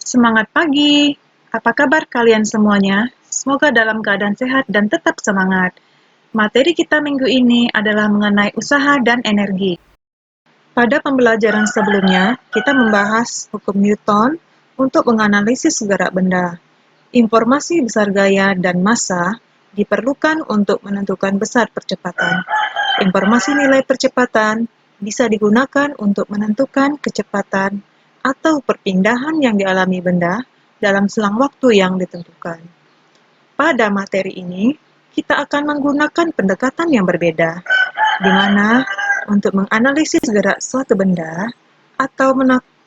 Semangat pagi! Apa kabar kalian semuanya? Semoga dalam keadaan sehat dan tetap semangat. Materi kita minggu ini adalah mengenai usaha dan energi. Pada pembelajaran sebelumnya, kita membahas hukum Newton untuk menganalisis gerak benda. Informasi besar gaya dan massa diperlukan untuk menentukan besar percepatan. Informasi nilai percepatan bisa digunakan untuk menentukan kecepatan atau perpindahan yang dialami benda dalam selang waktu yang ditentukan. Pada materi ini, kita akan menggunakan pendekatan yang berbeda, di mana untuk menganalisis gerak suatu benda atau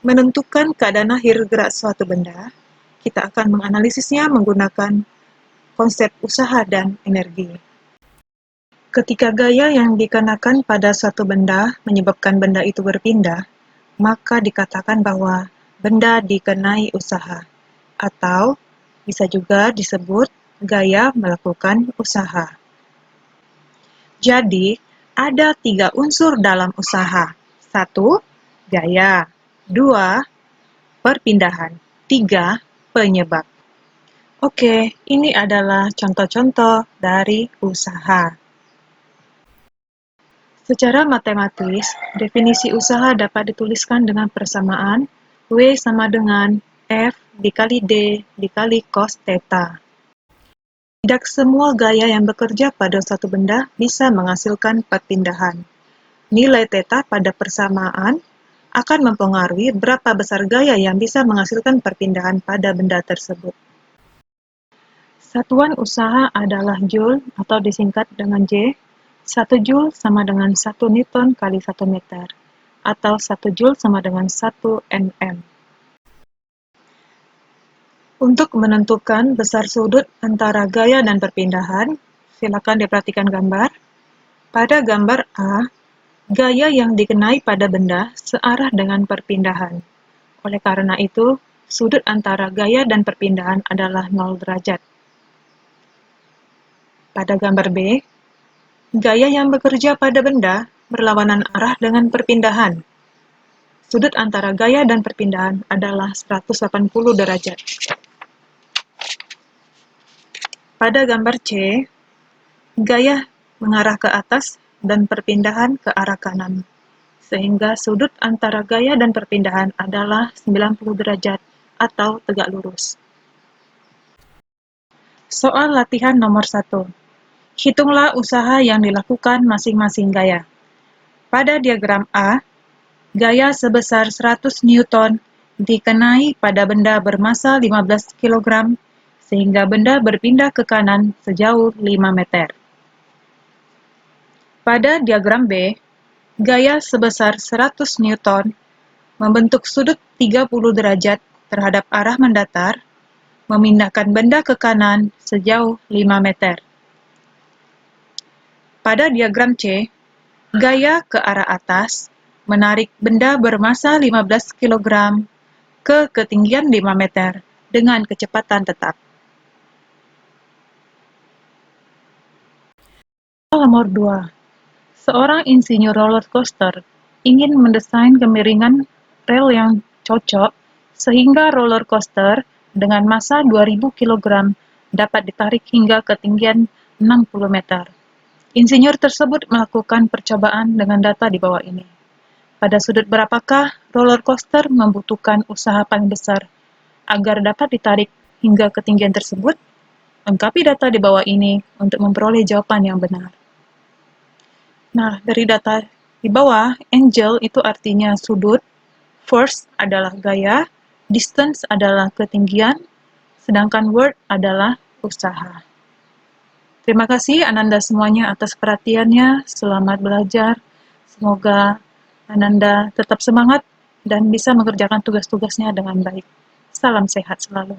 menentukan keadaan akhir gerak suatu benda, kita akan menganalisisnya menggunakan konsep usaha dan energi. Ketika gaya yang dikenakan pada suatu benda menyebabkan benda itu berpindah, maka dikatakan bahwa benda dikenai usaha, atau bisa juga disebut gaya melakukan usaha. Jadi, ada 3 unsur dalam usaha. 1. Gaya. 2. Perpindahan. 3. Penyebab. Oke, ini adalah contoh-contoh dari usaha. Secara matematis, definisi usaha dapat dituliskan dengan persamaan W sama dengan F dikali D dikali cos theta. Tidak semua gaya yang bekerja pada suatu benda bisa menghasilkan perpindahan. Nilai theta pada persamaan akan mempengaruhi berapa besar gaya yang bisa menghasilkan perpindahan pada benda tersebut. Satuan usaha adalah joule atau disingkat dengan J. 1 joule sama dengan 1 Newton kali 1 meter, atau 1 joule sama dengan 1 nm. Untuk menentukan besar sudut antara gaya dan perpindahan, silakan diperhatikan gambar. Pada gambar A, gaya yang dikenai pada benda searah dengan perpindahan. Oleh karena itu, sudut antara gaya dan perpindahan adalah 0 derajat. Pada gambar B, gaya yang bekerja pada benda berlawanan arah dengan perpindahan. Sudut antara gaya dan perpindahan adalah 180 derajat. Pada gambar C, gaya mengarah ke atas dan perpindahan ke arah kanan, sehingga sudut antara gaya dan perpindahan adalah 90 derajat atau tegak lurus. Soal latihan nomor 1. Hitunglah usaha yang dilakukan masing-masing gaya. Pada diagram A, gaya sebesar 100 Newton dikenai pada benda bermassa 15 kg, sehingga benda berpindah ke kanan sejauh 5 meter. Pada diagram B, gaya sebesar 100 Newton membentuk sudut 30 derajat terhadap arah mendatar, memindahkan benda ke kanan sejauh 5 meter. Pada diagram C, gaya ke arah atas menarik benda bermassa 15 kg ke ketinggian 5 meter dengan kecepatan tetap. Nomor 2. Seorang insinyur roller coaster ingin mendesain kemiringan rel yang cocok sehingga roller coaster dengan massa 2000 kg dapat ditarik hingga ketinggian 60 meter. Insinyur tersebut melakukan percobaan dengan data di bawah ini. Pada sudut berapakah roller coaster membutuhkan usaha paling besar agar dapat ditarik hingga ketinggian tersebut? Lengkapi data di bawah ini untuk memperoleh jawaban yang benar. Nah, dari data di bawah, angle itu artinya sudut, force adalah gaya, distance adalah ketinggian, sedangkan word adalah usaha. Terima kasih Ananda semuanya atas perhatiannya, selamat belajar. Semoga Ananda tetap semangat dan bisa mengerjakan tugas-tugasnya dengan baik. Salam sehat selalu.